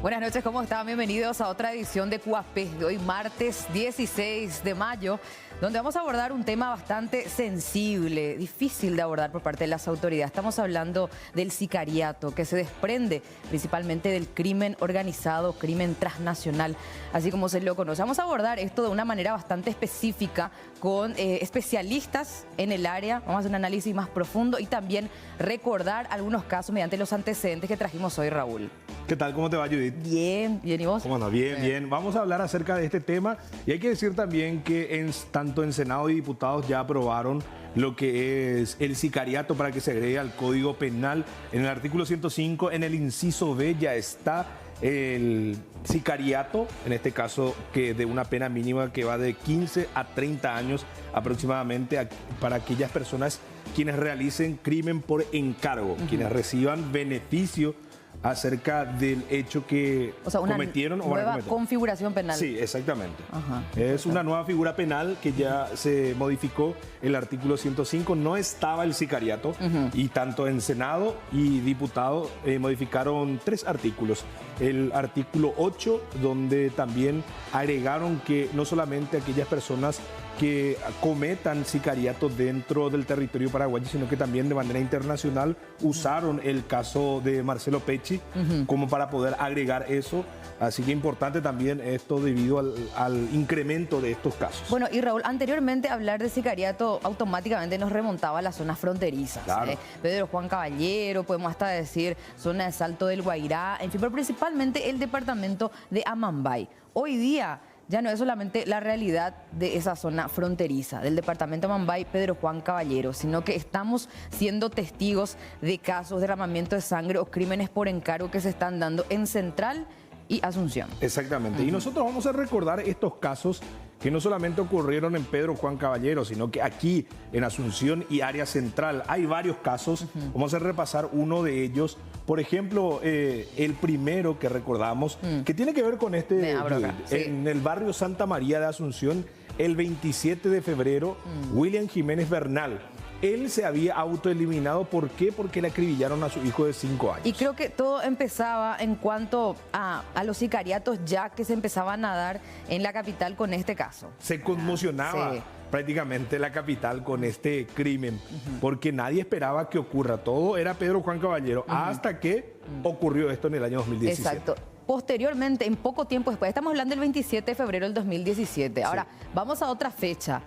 Buenas noches, ¿cómo están? Bienvenidos a otra edición de QAP de hoy martes 16 de mayo, donde vamos a abordar un tema bastante sensible, difícil de abordar por parte de las autoridades. Estamos hablando del sicariato, que se desprende principalmente del crimen organizado, crimen transnacional, así como se lo conoce. Vamos a abordar esto de una manera bastante específica con especialistas en el área. Vamos a hacer un análisis más profundo y también recordar algunos casos mediante los antecedentes que trajimos hoy, Raúl. ¿Qué tal? ¿Cómo te va, Judith? Bien, bien, ¿y vos? ¿Cómo andas? Bien, bien. Vamos a hablar acerca de este tema y hay que decir también que tanto en Senado y diputados ya aprobaron lo que es el sicariato para que se agregue al Código Penal. En el artículo 105, en el inciso B, ya está el sicariato, en este caso que de una pena mínima que va de 15 a 30 años aproximadamente para aquellas personas quienes realicen crimen por encargo, quienes reciban beneficio acerca del hecho que cometieron o van a nueva cometer. Configuración penal. Sí, exactamente. Ajá. Es una nueva figura penal que ya se modificó el artículo 105. No estaba el sicariato y tanto en Senado y diputado modificaron 3 artículos. El artículo 8, donde también agregaron que no solamente aquellas personas que cometan sicariato dentro del territorio paraguayo, sino que también de manera internacional usaron el caso de Marcelo Pecci como para poder agregar eso. Así que importante también esto debido al incremento de estos casos. Bueno, y Raúl, anteriormente hablar de sicariato automáticamente nos remontaba a las zonas fronterizas. Claro. Pedro Juan Caballero, podemos hasta decir zona de Salto del Guairá, en fin, pero principalmente el departamento de Amambay. Hoy día ya no es solamente la realidad de esa zona fronteriza, del departamento de Amambay, Pedro Juan Caballero, sino que estamos siendo testigos de casos de derramamiento de sangre o crímenes por encargo que se están dando en Central y Asunción. Exactamente. Y nosotros vamos a recordar estos casos que no solamente ocurrieron en Pedro Juan Caballero, sino que aquí en Asunción y área central hay varios casos. Vamos a repasar uno de ellos. Por ejemplo, el primero que recordamos, que tiene que ver con en el barrio Santa María de Asunción, el 27 de febrero, William Jiménez Bernal. Él se había autoeliminado. ¿Por qué? Porque le acribillaron a su hijo de 5 años. Y creo que todo empezaba en cuanto a los sicariatos ya que se empezaban a dar en la capital con este caso. Se conmocionaba prácticamente la capital con este crimen, porque nadie esperaba que ocurra. Todo era Pedro Juan Caballero, hasta que ocurrió esto en el año 2017. Exacto. Posteriormente, en poco tiempo después, estamos hablando del 27 de febrero del 2017. Ahora, vamos a otra fecha,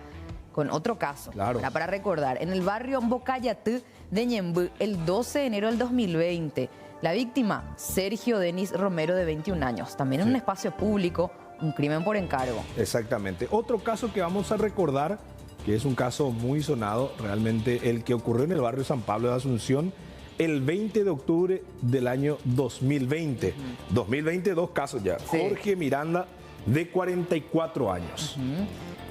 con otro caso, claro, para recordar. En el barrio Mbocayatú de Ñembú, el 12 de enero del 2020, la víctima, Sergio Denis Romero, de 21 años, también en un espacio público, un crimen por encargo. Exactamente. Otro caso que vamos a recordar, que es un caso muy sonado, realmente el que ocurrió en el barrio San Pablo de Asunción, el 20 de octubre del año 2020. 2020, 2 casos ya. Sí. Jorge Miranda, de 44 años.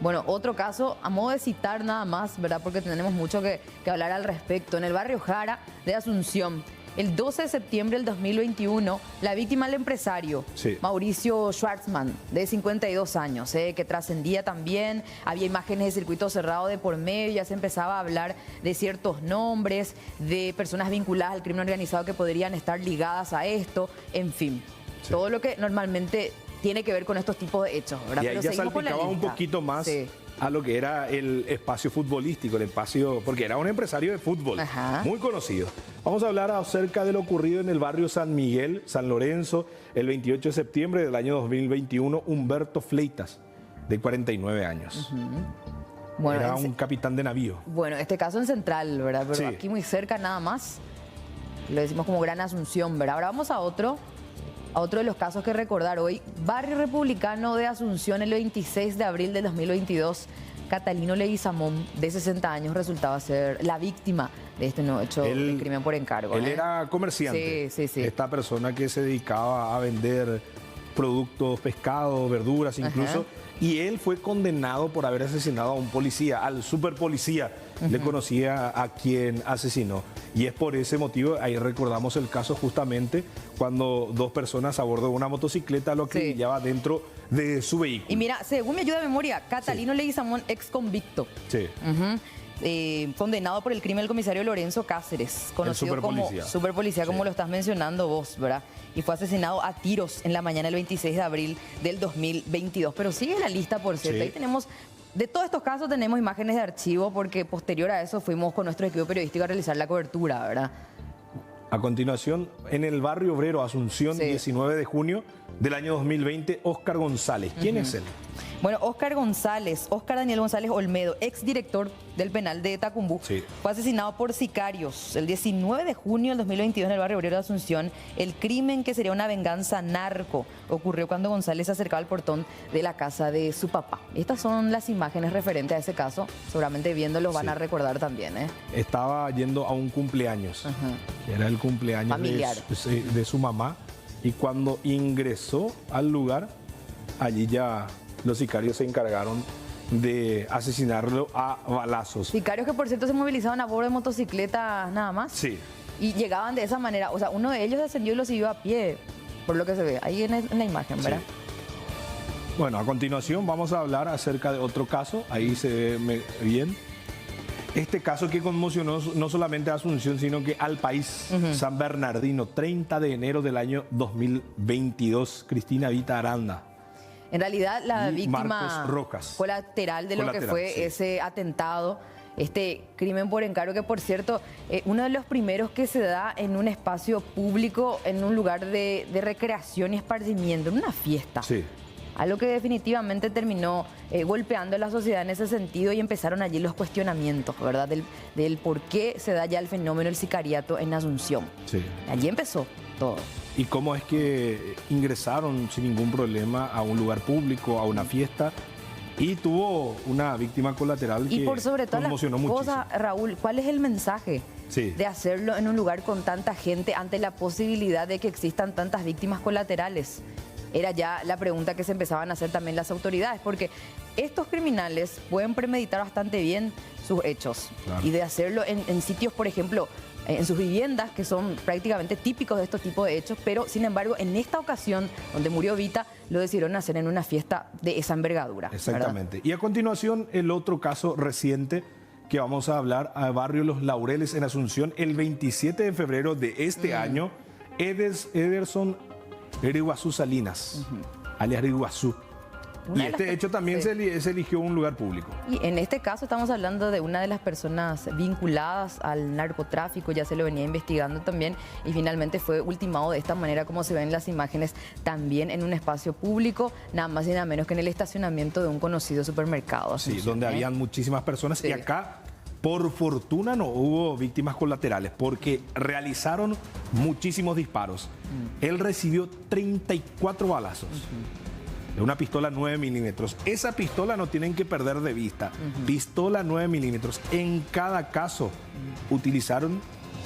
Bueno, otro caso, a modo de citar nada más, ¿verdad? Porque tenemos mucho que hablar al respecto. En el barrio Jara de Asunción, el 12 de septiembre del 2021, la víctima, el empresario, Mauricio Schwartzman, de 52 años, que trascendía también, había imágenes de circuito cerrado de por medio, ya se empezaba a hablar de ciertos nombres, de personas vinculadas al crimen organizado que podrían estar ligadas a esto, en fin, todo lo que normalmente tiene que ver con estos tipos de hechos, ¿verdad? Y ahí ya salpicaba un poquito más a lo que era el espacio futbolístico, el espacio, porque era un empresario de fútbol, muy conocido. Vamos a hablar acerca de lo ocurrido en el barrio San Miguel, San Lorenzo, el 28 de septiembre del año 2021, Humberto Fleitas, de 49 años. Bueno, era un capitán de navío. Bueno, este caso en Central, ¿verdad? Pero aquí muy cerca nada más, lo decimos como Gran Asunción, ¿verdad? Ahora vamos a otro de los casos que recordar hoy. Barrio Republicano de Asunción, el 26 de abril del 2022, Catalino Leguizamón, de 60 años, resultaba ser la víctima de este nuevo hecho de crimen por encargo. Él era comerciante. Sí. Esta persona que se dedicaba a vender productos, pescado, verduras incluso. Y él fue condenado por haber asesinado a un policía, al superpolicía. Le conocía a quien asesinó. Y es por ese motivo, ahí recordamos el caso justamente cuando 2 personas a bordo de una motocicleta lo acribillaba dentro de su vehículo. Y mira, según me ayuda de memoria, Catalino Leguizamón, ex convicto. Sí. condenado por el crimen del comisario Lorenzo Cáceres, conocido como superpolicía, como lo estás mencionando vos, ¿verdad? Y fue asesinado a tiros en la mañana del 26 de abril del 2022. Pero sigue la lista, por cierto. Ahí tenemos, de todos estos casos tenemos imágenes de archivo, porque posterior a eso fuimos con nuestro equipo periodístico a realizar la cobertura, ¿verdad? A continuación, en el barrio obrero Asunción, 19 de junio del año 2020, Óscar González. ¿Quién es él? Bueno, Óscar Daniel González Olmedo, exdirector del penal de Tacumbú, fue asesinado por sicarios el 19 de junio del 2022 en el barrio obrero de Asunción. El crimen, que sería una venganza narco, ocurrió cuando González se acercaba al portón de la casa de su papá. Estas son las imágenes referentes a ese caso. Seguramente viéndolo van a recordar también, ¿eh? Estaba yendo a un cumpleaños. Era el cumpleaños familiar de su mamá. Y cuando ingresó al lugar, allí ya los sicarios se encargaron de asesinarlo a balazos. Sicarios que, por cierto, se movilizaban a bordo de motocicletas nada más. Sí. Y llegaban de esa manera. O sea, uno de ellos descendió y lo siguió a pie, por lo que se ve ahí en la imagen, ¿verdad? Sí. Bueno, a continuación vamos a hablar acerca de otro caso. Ahí se ve bien. Este caso que conmocionó no solamente a Asunción, sino que al país. San Bernardino, 30 de enero del año 2022. Cristina Vita Aranda. En realidad, la víctima Rojas, colateral de lo que fue ese atentado, este crimen por encargo, que, por cierto, uno de los primeros que se da en un espacio público, en un lugar de recreación y esparcimiento, en una fiesta. Sí. Algo que definitivamente terminó golpeando a la sociedad en ese sentido, y empezaron allí los cuestionamientos, ¿verdad? Del por qué se da ya el fenómeno del sicariato en Asunción. Sí. Allí empezó todo. ¿Y cómo es que ingresaron sin ningún problema a un lugar público, a una fiesta? Y tuvo una víctima colateral que por sobre todas las cosas, Raúl, ¿cuál es el mensaje de hacerlo en un lugar con tanta gente ante la posibilidad de que existan tantas víctimas colaterales? Era ya la pregunta que se empezaban a hacer también las autoridades, porque estos criminales pueden premeditar bastante bien sus hechos. Claro. Y de hacerlo en sitios, por ejemplo, en sus viviendas, que son prácticamente típicos de estos tipos de hechos, pero sin embargo, en esta ocasión, donde murió Vita, lo decidieron hacer en una fiesta de esa envergadura. Exactamente. ¿Verdad? Y a continuación, el otro caso reciente que vamos a hablar, a barrio Los Laureles en Asunción, el 27 de febrero de este año, Ederson Riguazú Salinas, alias Riguazú. Y este hecho también se eligió un lugar público. Y en este caso estamos hablando de una de las personas vinculadas al narcotráfico, ya se lo venía investigando también, y finalmente fue ultimado de esta manera, como se ven en las imágenes, también en un espacio público, nada más y nada menos que en el estacionamiento de un conocido supermercado. Sí, donde habían muchísimas personas, y acá, por fortuna, no hubo víctimas colaterales, porque realizaron muchísimos disparos. Él recibió 34 balazos. De una pistola 9 milímetros. Esa pistola no tienen que perder de vista. Pistola 9 milímetros. En cada caso utilizaron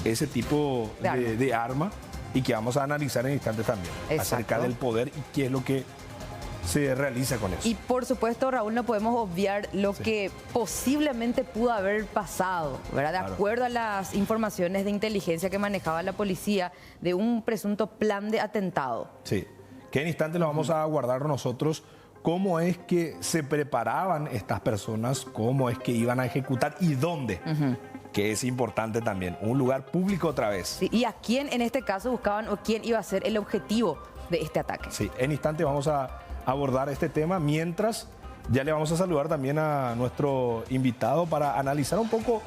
ese tipo de arma, y que vamos a analizar en instantes también. Acerca del poder y qué es lo que se realiza con eso. Y por supuesto, Raúl, no podemos obviar lo que posiblemente pudo haber pasado, ¿verdad? De acuerdo a las informaciones de inteligencia que manejaba la policía, de un presunto plan de atentado. Sí. Que en instantes lo vamos a guardar nosotros, cómo es que se preparaban estas personas, cómo es que iban a ejecutar y dónde, que es importante también, un lugar público otra vez. Sí, y a quién en este caso buscaban, o quién iba a ser el objetivo de este ataque. Sí, en instantes vamos a abordar este tema, mientras ya le vamos a saludar también a nuestro invitado para analizar un poco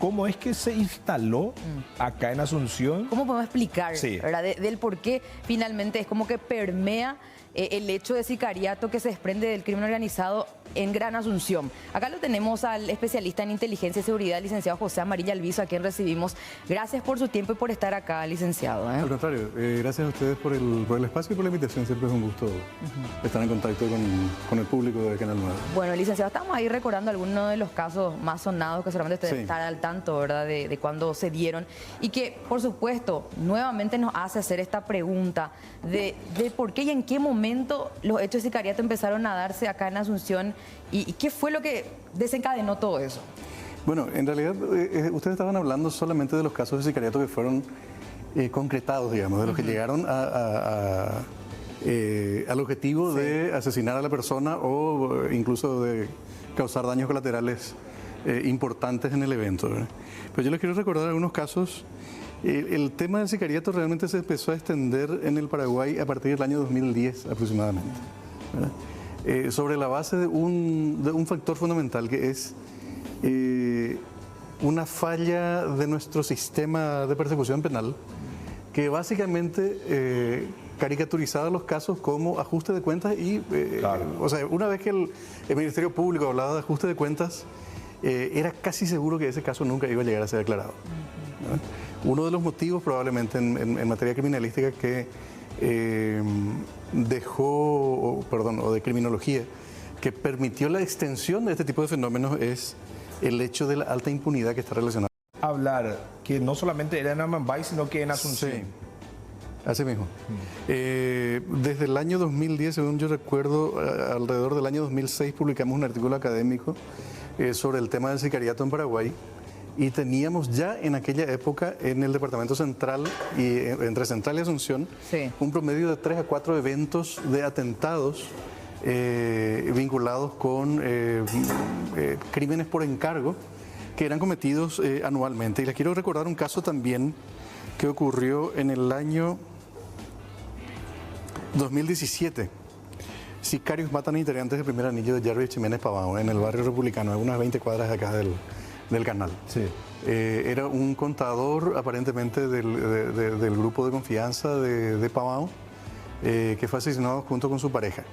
cómo es que se instaló acá en Asunción. ¿Cómo podemos explicar, ¿verdad? Del por qué finalmente es como que permea el hecho de sicariato que se desprende del crimen organizado en Gran Asunción? Acá lo tenemos al especialista en inteligencia y seguridad, licenciado José Amarilla Alviso, a quien recibimos. Gracias por su tiempo y por estar acá, licenciado. Al contrario, gracias a ustedes por el espacio y por la invitación. Siempre es un gusto estar en contacto con el público de Canal 9. Bueno, licenciado, estamos ahí recordando algunos de los casos más sonados que seguramente ustedes están al tanto, ¿verdad? De cuándo se dieron, y que, por supuesto, nuevamente nos hace hacer esta pregunta de por qué y en qué momento los hechos de sicariato empezaron a darse acá en Asunción, y qué fue lo que desencadenó todo eso. Bueno, en realidad ustedes estaban hablando solamente de los casos de sicariato que fueron concretados, digamos, de los que llegaron al objetivo de asesinar a la persona o incluso de causar daños colaterales importantes en el evento, ¿verdad? Pero yo les quiero recordar algunos casos. El tema del sicariato realmente se empezó a extender en el Paraguay a partir del año 2010 aproximadamente, ¿verdad? Sobre la base de un factor fundamental que es una falla de nuestro sistema de persecución penal que básicamente caricaturizaba los casos como ajuste de cuentas y, o sea, una vez que el Ministerio Público hablaba de ajuste de cuentas, era casi seguro que ese caso nunca iba a llegar a ser declarado, ¿verdad? Uno de los motivos probablemente en materia criminalística que o de criminología, que permitió la extensión de este tipo de fenómenos es el hecho de la alta impunidad que está relacionada. Hablar que no solamente era en Amambay, sino que en Asunción. Sí, así mismo. Desde el año 2010, según yo recuerdo, alrededor del año 2006 publicamos un artículo académico sobre el tema del sicariato en Paraguay. Y teníamos ya en aquella época en el Departamento Central, y entre Central y Asunción, sí, un promedio de 3 a 4 eventos de atentados vinculados con crímenes por encargo que eran cometidos anualmente. Y les quiero recordar un caso también que ocurrió en el año 2017. Sicarios matan a integrantes del primer anillo de Jarvis Ximénez Pavao en el barrio republicano, a unas 20 cuadras de acá del canal. Sí. Era un contador aparentemente del grupo de confianza de Pavao, que fue asesinado junto con su pareja,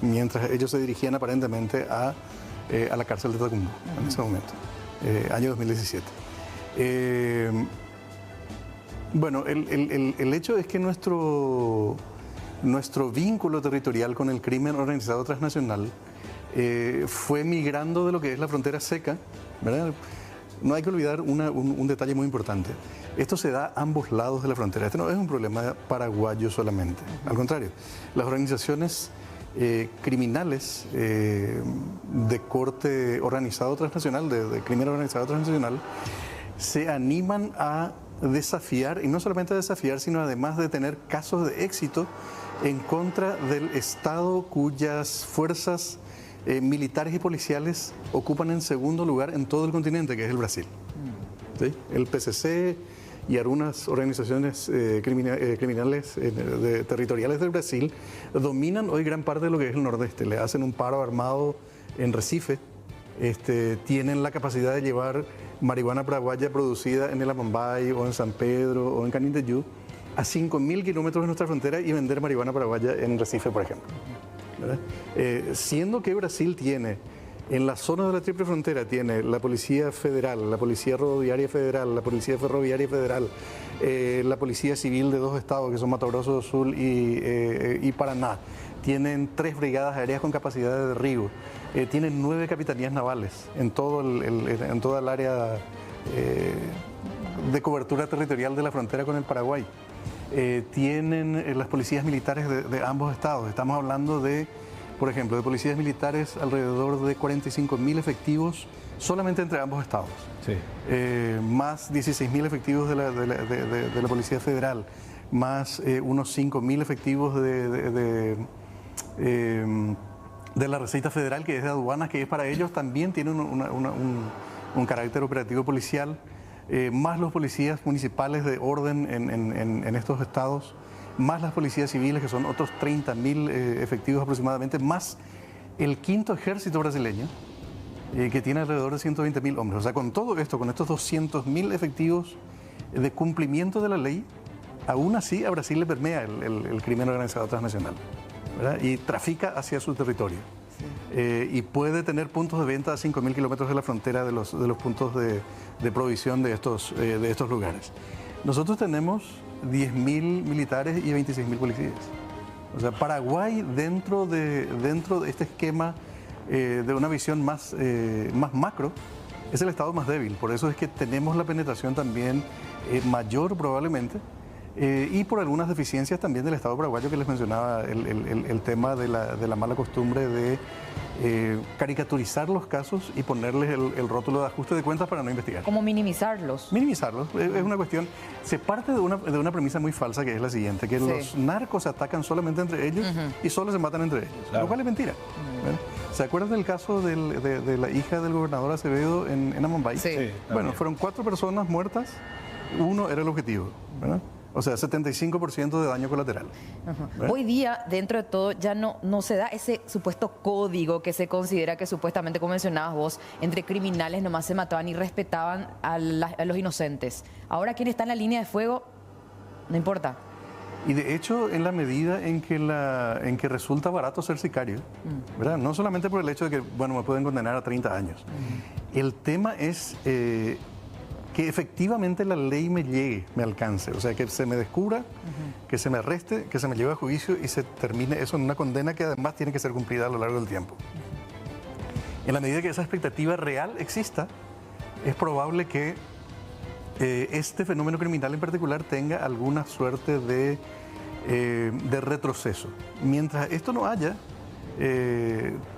mientras ellos se dirigían aparentemente a la cárcel de Tacumbo en ese momento, año 2017. Bueno, el hecho es que nuestro vínculo territorial con el crimen organizado transnacional fue migrando de lo que es la frontera seca, ¿verdad? No hay que olvidar un detalle muy importante. Esto se da a ambos lados de la frontera. Este no es un problema paraguayo solamente. Al contrario, las organizaciones criminales de corte organizado transnacional, de crimen organizado transnacional, se animan a desafiar, y no solamente a desafiar, sino además de tener casos de éxito en contra del Estado cuyas fuerzas militares y policiales ocupan en segundo lugar en todo el continente, que es el Brasil. ¿Sí? El PCC y algunas organizaciones criminales territoriales del Brasil dominan hoy gran parte de lo que es el nordeste. Le hacen un paro armado en Recife, tienen la capacidad de llevar marihuana paraguaya producida en el Amambay o en San Pedro o en Canindeyú a 5.000 kilómetros de nuestra frontera y vender marihuana paraguaya en Recife, por ejemplo. Siendo que Brasil tiene, en la zona de la Triple Frontera, tiene la Policía Federal, la Policía Rodoviaria Federal, la Policía Ferroviaria Federal, la Policía Civil de 2 estados, que son Mato Grosso do Sul y Paraná. Tienen 3 brigadas aéreas con capacidad de derribo. Tienen 9 capitanías navales en toda el área de cobertura territorial de la frontera con el Paraguay. Tienen las policías militares de ambos estados. Estamos hablando de, por ejemplo, de policías militares alrededor de 45.000 efectivos solamente entre ambos estados. Sí. Más 16.000 efectivos de la Policía Federal, más unos 5.000 efectivos de la Receta Federal, que es de aduanas, que es para ellos también tiene un carácter operativo policial. Más los policías municipales de orden en estos estados, más las policías civiles, que son otros 30.000 efectivos aproximadamente, más el quinto ejército brasileño, que tiene alrededor de 120.000 hombres. O sea, con todo esto, con estos 200.000 efectivos de cumplimiento de la ley, aún así a Brasil le permea el crimen organizado transnacional, ¿verdad? Y trafica hacia su territorio. Y puede tener puntos de venta a 5.000 kilómetros de la frontera de los puntos de provisión de estos lugares. Nosotros tenemos 10.000 militares y 26.000 policías. O sea, Paraguay dentro de este esquema de una visión más macro es el estado más débil. Por eso es que tenemos la penetración también mayor probablemente. Y por algunas deficiencias también del Estado paraguayo que les mencionaba, el tema de la mala costumbre de caricaturizar los casos y ponerles el rótulo de ajuste de cuentas para no investigar. ¿Cómo minimizarlos? Minimizarlos, es una cuestión, se parte de una premisa muy falsa, que es la siguiente, que los narcos se atacan solamente entre ellos y solo se matan entre ellos, lo cual es mentira. ¿Se acuerdan del caso de la hija del gobernador Acevedo en Amambay? Sí. Sí, Bueno, también. fueron 4 personas muertas, uno era el objetivo, ¿verdad? O sea, 75% de daño colateral. ¿verdad? Hoy día, dentro de todo, ya no se da ese supuesto código que se considera que supuestamente, como mencionabas vos, entre criminales nomás se mataban y respetaban a los inocentes. Ahora, quien está en la línea de fuego, no importa. Y de hecho, en la medida en que resulta barato ser sicario, ¿verdad? No solamente por el hecho de que, bueno, me pueden condenar a 30 años. El tema es que efectivamente la ley me llegue, me alcance. O sea, que se me descubra, que se me arreste, que se me lleve a juicio y se termine eso en una condena que además tiene que ser cumplida a lo largo del tiempo. En la medida que esa expectativa real exista, es probable que este fenómeno criminal en particular tenga alguna suerte de retroceso. Mientras esto no haya,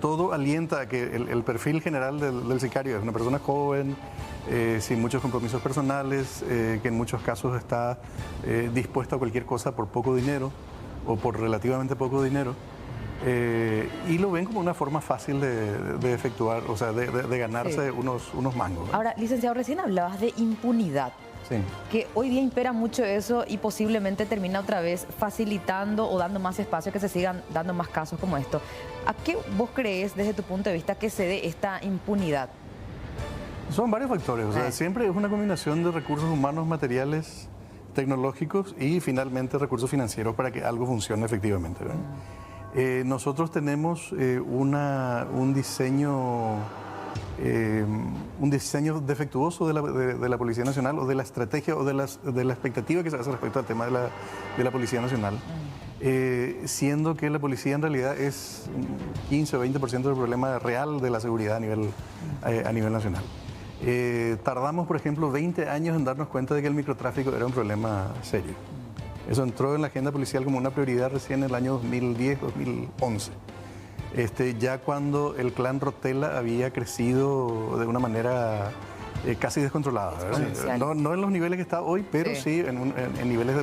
todo alienta a que el perfil general del sicario es una persona joven, sin muchos compromisos personales, que en muchos casos está dispuesto a cualquier cosa por poco dinero o por relativamente poco dinero. Y lo ven como una forma fácil de efectuar, o sea, de ganarse unos mangos, ¿no? Ahora, licenciado, recién hablabas de impunidad. Sí. Que hoy día impera mucho eso y posiblemente termina otra vez facilitando o dando más espacio que se sigan dando más casos como esto. ¿A qué vos crees, desde tu punto de vista, que se dé esta impunidad? Son varios factores, o sea, siempre es una combinación de recursos humanos, materiales, tecnológicos y finalmente recursos financieros para que algo funcione efectivamente, ¿verdad? Nosotros tenemos un diseño defectuoso de la Policía Nacional o de la estrategia o de la expectativa que se hace respecto al tema de la Policía Nacional, siendo que la policía en realidad es 15 o 20% del problema real de la seguridad a nivel nacional. Tardamos, por ejemplo, 20 años en darnos cuenta de que el microtráfico era un problema serio. Eso entró en la agenda policial como una prioridad recién en el año 2010-2011. Ya cuando el clan Rotella había crecido de una manera casi descontrolada, ¿verdad? No en los niveles que está hoy, pero sí en niveles de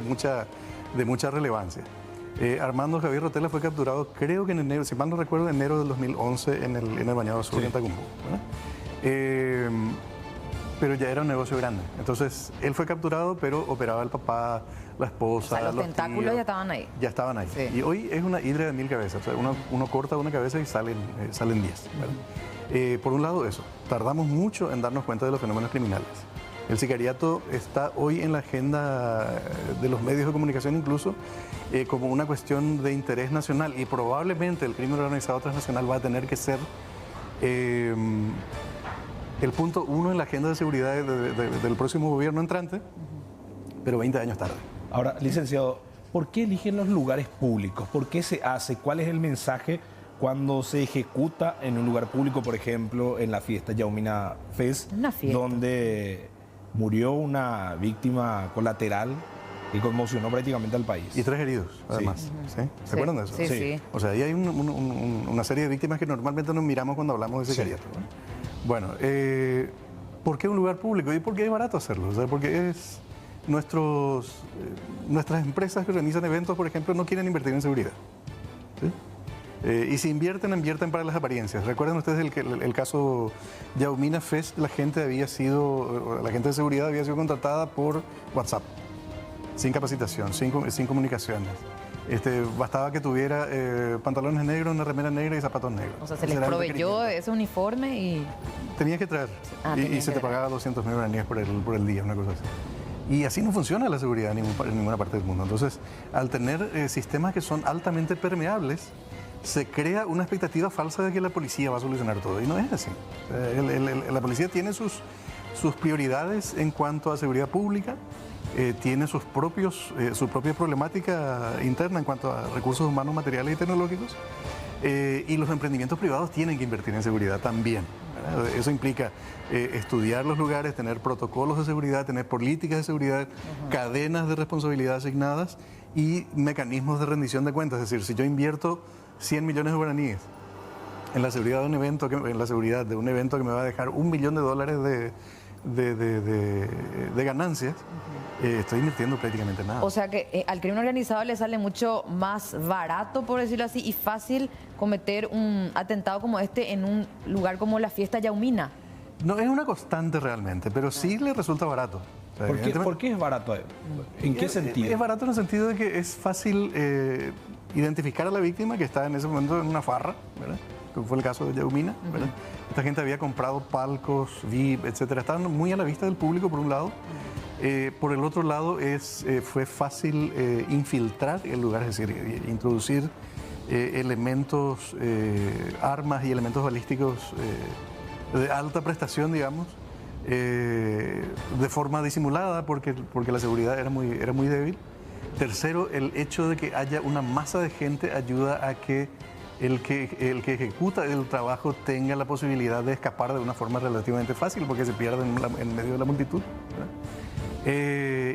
mucha relevancia. Armando Javier Rotella fue capturado, creo que en enero, si mal no recuerdo, en enero del 2011 en el Bañado Sur, en Tacumbo, ¿verdad? Pero ya era un negocio grande. Entonces, él fue capturado, pero operaba el papá, la esposa, O sea, los tentáculos tíos, ya estaban ahí. ya estaban ahí. Sí. Y hoy es una hidra de 1000 cabezas. O sea, uno corta una cabeza y salen 10. ¿verdad? Por un lado, eso. Tardamos mucho en darnos cuenta de los fenómenos criminales. El sicariato está hoy en la agenda de los medios de comunicación incluso como una cuestión de interés nacional y probablemente el crimen organizado transnacional va a tener que ser el punto 1 en la agenda de seguridad del próximo gobierno entrante, pero 20 años tarde. Ahora, licenciado, ¿por qué eligen los lugares públicos? ¿Por qué se hace? ¿Cuál es el mensaje cuando se ejecuta en un lugar público, por ejemplo, en la fiesta Yaumina Fest, Una fiesta. donde murió una víctima colateral que conmocionó prácticamente al país? Y 3 heridos, además. ¿Sí? ¿Se acuerdan de eso? Sí, sí. Sí. O sea, ahí hay una serie de víctimas que normalmente nos miramos cuando hablamos de sicariato, ¿no? Bueno, ¿por qué un lugar público? ¿Y por qué es barato hacerlo? O sea, porque nuestras empresas que organizan eventos, por ejemplo, no quieren invertir en seguridad. ¿Sí? Y si invierten para las apariencias. ¿Recuerdan ustedes el caso Yaumina Fest? La gente de seguridad había sido contratada por WhatsApp, sin capacitación, sin comunicaciones. Bastaba que tuviera pantalones negros, una remera negra y zapatos negros. O sea, se les Ese era el proveyó requerimiento. ese uniforme y... Tenías que traer. Y se te pagaba 200.000 guaraníes por el día, una cosa así. Y así no funciona la seguridad en ninguna parte del mundo. Entonces, al tener sistemas que son altamente permeables, se crea una expectativa falsa de que la policía va a solucionar todo. Y no es así. La policía tiene sus prioridades en cuanto a seguridad pública, tiene su propia problemática interna en cuanto a recursos humanos, materiales y tecnológicos. Y los emprendimientos privados tienen que invertir en seguridad también, ¿verdad? Eso implica estudiar los lugares, tener protocolos de seguridad, tener políticas de seguridad, cadenas de responsabilidad asignadas y mecanismos de rendición de cuentas. Es decir, si yo invierto 100 millones de guaraníes en la seguridad de un evento que me va a dejar $1 millón de ganancias, estoy invirtiendo prácticamente nada. O sea que al crimen organizado le sale mucho más barato, por decirlo así, y fácil cometer un atentado como este en un lugar como la Fiesta Yaumina. No es una constante realmente, pero sí le resulta barato. O sea, ¿Por qué es barato? ¿En qué sentido? Es barato en el sentido de que es fácil identificar a la víctima que está en ese momento en una farra, ¿verdad? Como fue el caso de Yaumina, ¿verdad? Esta gente había comprado palcos, VIP, etcétera. Estaban muy a la vista del público, por un lado. Por el otro lado, fue fácil infiltrar el lugar, es decir, introducir elementos, armas y elementos balísticos de alta prestación, digamos, de forma disimulada, porque la seguridad era muy débil. Tercero, el hecho de que haya una masa de gente ayuda a que el que ejecuta el trabajo tenga la posibilidad de escapar de una forma relativamente fácil, porque se pierde en medio de la multitud, ¿verdad?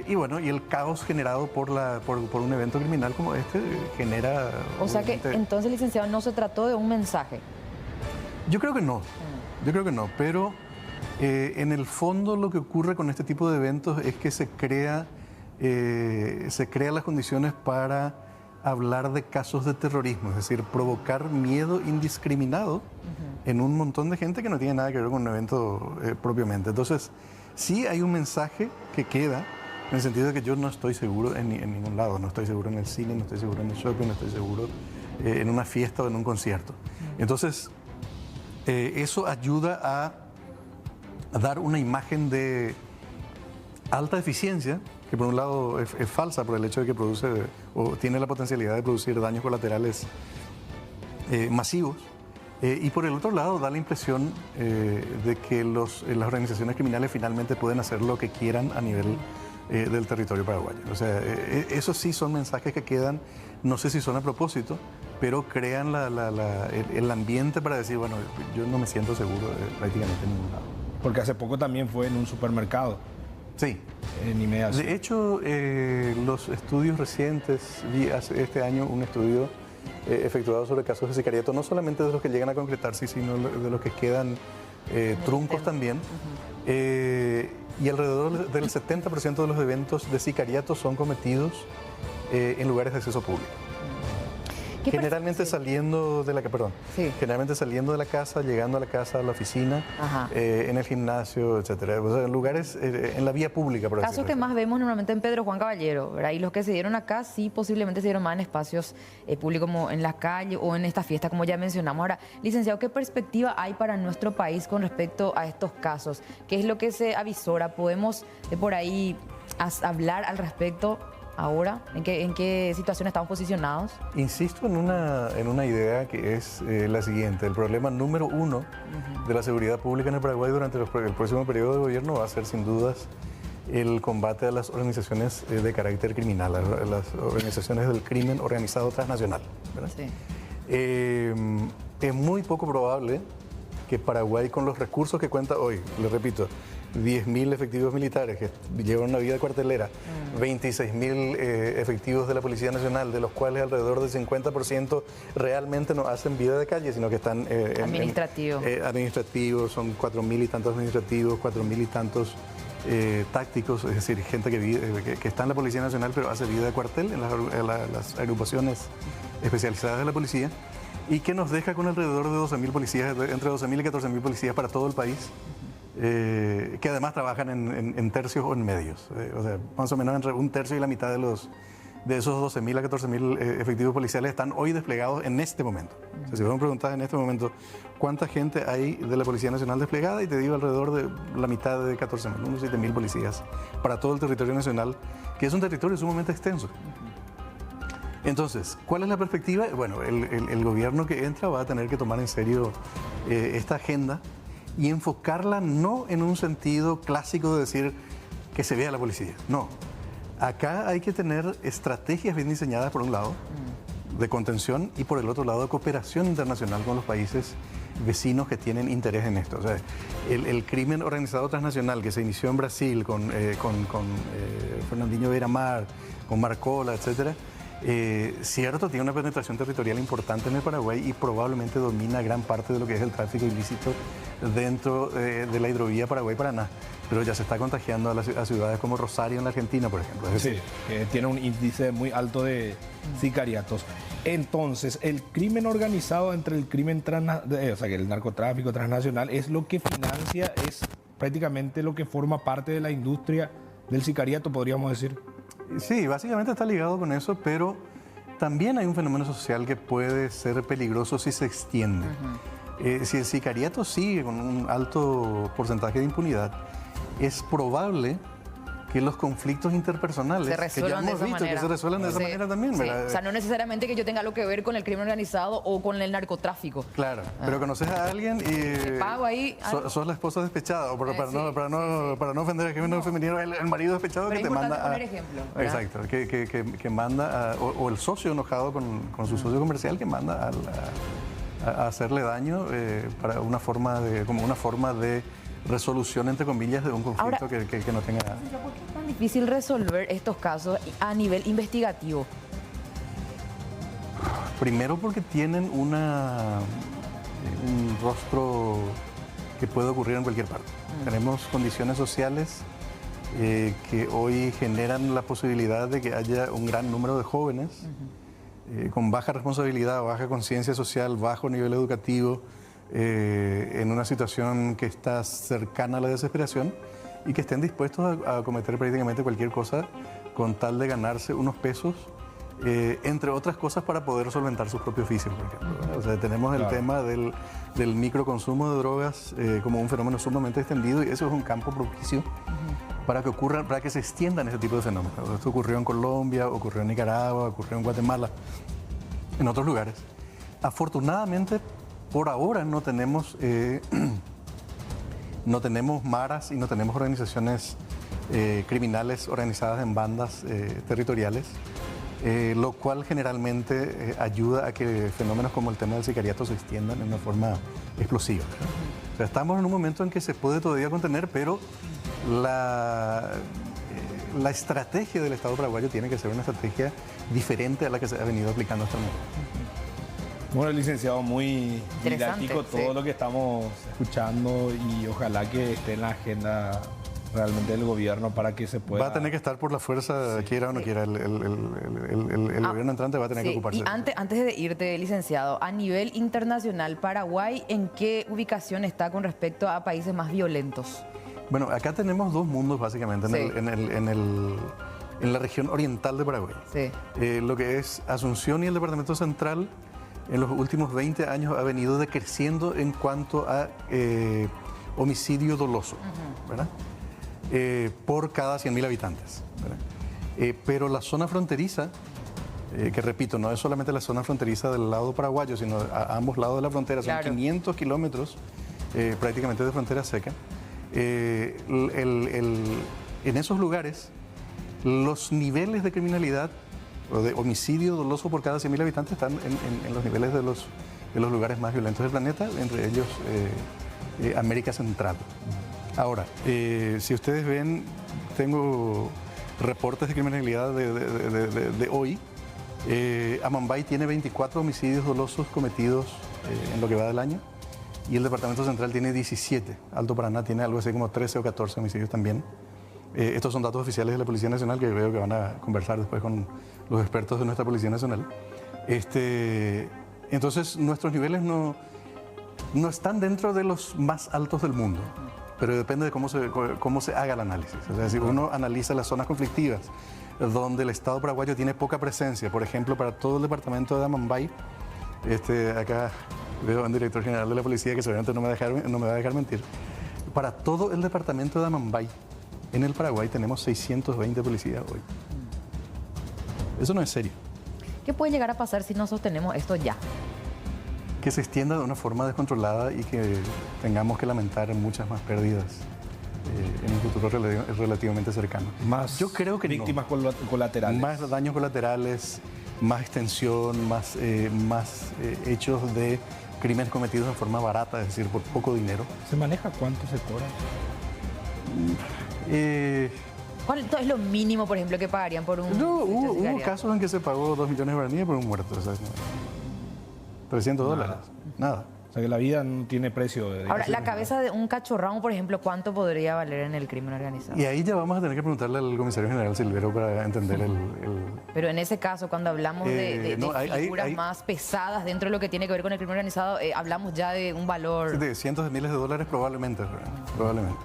Y bueno, y el caos generado por un evento criminal como este genera... O sea que entonces, licenciado, no se trató de un mensaje. Yo creo que no, pero en el fondo lo que ocurre con este tipo de eventos es que se crea las condiciones para hablar de casos de terrorismo, es decir, provocar miedo indiscriminado en un montón de gente que no tiene nada que ver con un evento propiamente. Entonces, sí hay un mensaje que queda, en el sentido de que yo no estoy seguro en ningún lado, no estoy seguro en el cine, no estoy seguro en el shopping, no estoy seguro en una fiesta o en un concierto. Entonces, eso ayuda a dar una imagen de alta eficiencia, que por un lado es falsa por el hecho de que produce o tiene la potencialidad de producir daños colaterales masivos, y por el otro lado da la impresión de que las organizaciones criminales finalmente pueden hacer lo que quieran a nivel del territorio paraguayo. O sea, esos sí son mensajes que quedan, no sé si son a propósito, pero crean el ambiente para decir, bueno, yo no me siento seguro prácticamente en ningún lado. Porque hace poco también fue en un supermercado. Sí. En inmediación. De hecho, los estudios recientes, vi hace este año un estudio efectuado sobre casos de sicariato, no solamente de los que llegan a concretarse, sino de los que quedan truncos también. Y alrededor del 70% de los eventos de sicariato son cometidos en lugares de acceso público. Generalmente saliendo de la generalmente saliendo de la casa, llegando a la casa, a la oficina, en el gimnasio, etcétera. O sea, en lugares, en la vía pública, por Casos que más vemos normalmente en Pedro Juan Caballero, ¿verdad? Y los que se dieron acá sí posiblemente se dieron más en espacios públicos, como en la calle o en esta fiesta, como ya mencionamos. Ahora, licenciado, ¿qué perspectiva hay para nuestro país con respecto a estos casos? ¿Qué es lo que se avisora? ¿Podemos por ahí hablar al respecto? Ahora, ¿en qué situación estamos posicionados? Insisto en una idea que es la siguiente. El problema número uno de la seguridad pública en el Paraguay durante el próximo periodo de gobierno va a ser sin dudas el combate a las organizaciones de carácter criminal, las organizaciones del crimen organizado transnacional, ¿verdad? Sí. Es muy poco probable que Paraguay, con los recursos que cuenta hoy, les repito, 10.000 efectivos militares que llevan una vida cuartelera, 26.000 efectivos de la Policía Nacional, de los cuales alrededor del 50% realmente no hacen vida de calle, sino que están administrativos, son 4.000 y tantos administrativos, 4.000 y tantos tácticos, es decir, gente que está en la Policía Nacional pero hace vida de cuartel en las agrupaciones especializadas de la policía, y que nos deja con alrededor de 12.000 policías, entre 12.000 y 14.000 policías para todo el país. Que además trabajan en tercios o en medios, o sea, más o menos entre un tercio y la mitad de esos 12.000 a 14.000 efectivos policiales están hoy desplegados en este momento. O sea, si vos me preguntás en este momento cuánta gente hay de la Policía Nacional desplegada, y te digo alrededor de la mitad de 14.000, unos 7.000 policías para todo el territorio nacional, que es un territorio sumamente extenso. Entonces, ¿cuál es la perspectiva? Bueno, el gobierno que entra va a tener que tomar en serio esta agenda y enfocarla no en un sentido clásico de decir que se vea la policía. No. Acá hay que tener estrategias bien diseñadas, por un lado, de contención, y por el otro lado, de cooperación internacional con los países vecinos que tienen interés en esto. O sea, el crimen organizado transnacional que se inició en Brasil con Fernandinho Beiramar, con Marcola, etcétera, Cierto, tiene una penetración territorial importante en el Paraguay y probablemente domina gran parte de lo que es el tráfico ilícito dentro de la hidrovía Paraguay-Paraná, pero ya se está contagiando a ciudades como Rosario en la Argentina, por ejemplo. Es decir, Sí, que tiene un índice muy alto de sicariatos. Entonces, el crimen organizado entre el crimen o sea, que el narcotráfico transnacional es lo que financia, es prácticamente lo que forma parte de la industria del sicariato, podríamos decir. sí, básicamente está ligado con eso, pero también hay un fenómeno social que puede ser peligroso si se extiende. Si el sicariato sigue con un alto porcentaje de impunidad, es probable que los conflictos interpersonales, Se que ya resuelvan de hemos esa visto manera. que se resuelvan de esa Sí, manera también, sí. ¿verdad? O sea, no necesariamente que yo tenga algo que ver con el crimen organizado o con el narcotráfico. Claro, pero conoces a alguien y pago ahí, sos la esposa despechada, o para, sí, para no ofender al género femenino, el marido despechado Pero que es te importante manda poner ejemplo, ¿verdad? Exacto, que manda o el socio enojado con su socio comercial que manda a hacerle daño para como una forma de resolución, entre comillas, de un conflicto Ahora, que no tenga... ¿Por qué es tan difícil resolver estos casos a nivel investigativo? Primero porque tienen un rostro que puede ocurrir en cualquier parte. Tenemos condiciones sociales que hoy generan la posibilidad de que haya un gran número de jóvenes con baja responsabilidad, baja conciencia social, bajo nivel educativo, en una situación que está cercana a la desesperación y que estén dispuestos a cometer prácticamente cualquier cosa con tal de ganarse unos pesos, entre otras cosas para poder solventar sus propios vicios, por ejemplo, ¿verdad? O sea, tenemos el tema del microconsumo de drogas como un fenómeno sumamente extendido y eso es un campo propicio para que se extiendan ese tipo de fenómenos. Esto ocurrió en Colombia, ocurrió en Nicaragua, ocurrió en Guatemala, en otros lugares. Afortunadamente, por ahora no tenemos maras y no tenemos organizaciones criminales organizadas en bandas territoriales, lo cual generalmente ayuda a que fenómenos como el tema del sicariato se extiendan de una forma explosiva. O sea, estamos en un momento en que se puede todavía contener, pero la estrategia del Estado paraguayo tiene que ser una estrategia diferente a la que se ha venido aplicando hasta el momento. Bueno, licenciado, muy Interesante, didáctico todo sí. lo que estamos escuchando y ojalá que esté en la agenda realmente del gobierno para que se pueda... Va a tener que estar por la fuerza, quiera o no quiera, el gobierno entrante va a tener que Sí, ocuparse. y antes de irte, licenciado, a nivel internacional, Paraguay, ¿en qué ubicación está con respecto a países más violentos? Bueno, acá tenemos dos mundos básicamente Sí. en la región oriental de Paraguay. Sí. Lo que es Asunción y el departamento central en los últimos 20 años ha venido decreciendo en cuanto a homicidio doloso, ¿verdad? Por cada 100.000 habitantes, ¿verdad? Pero la zona fronteriza, que repito, no es solamente la zona fronteriza del lado paraguayo, sino a ambos lados de la frontera, son Claro. 500 kilómetros prácticamente de frontera seca. En esos lugares, los niveles de criminalidad o de homicidio doloso por cada 100.000 habitantes están en los niveles de los lugares más violentos del planeta, entre ellos América Central. Ahora, si ustedes ven, tengo reportes de criminalidad de hoy. Amambay tiene 24 homicidios dolosos cometidos en lo que va del año y el departamento central tiene 17. Alto Paraná tiene algo así como 13 o 14 homicidios también. Estos son datos oficiales de la Policía Nacional que veo que van a conversar después con los expertos de nuestra Policía Nacional. Entonces, nuestros niveles no están dentro de los más altos del mundo, pero depende de cómo se haga el análisis. O sea, si uno analiza las zonas conflictivas donde el Estado paraguayo tiene poca presencia, por ejemplo, para todo el departamento de Amambay, acá veo a un director general de la policía que seguramente no me va a dejar mentir, para todo el departamento de Amambay, en el Paraguay tenemos 620 policías hoy. Eso no es serio. ¿Qué puede llegar a pasar si no sostenemos esto ya? Que se extienda de una forma descontrolada y que tengamos que lamentar muchas más pérdidas en un futuro relativamente cercano. Más Yo creo que víctimas colaterales. Más daños colaterales, más extensión, más hechos de crímenes cometidos de forma barata, es decir, por poco dinero. ¿Se maneja cuánto se cobra? ¿Cuánto es lo mínimo, por ejemplo, que pagarían por un No, hecho de hubo sicariato? casos en que se pagó 2 millones de guaraníes por un muerto. O sea, $300. Nada. O sea que la vida no tiene precio. Ahora, la cabeza de un cachorrao, por ejemplo, ¿cuánto podría valer en el crimen organizado? Y ahí ya vamos a tener que preguntarle al comisario general Silvero para entender el... Pero en ese caso, cuando hablamos de no, figuras más pesadas dentro de lo que tiene que ver con el crimen organizado, hablamos ya de un valor... De cientos de miles de dólares probablemente. Probablemente.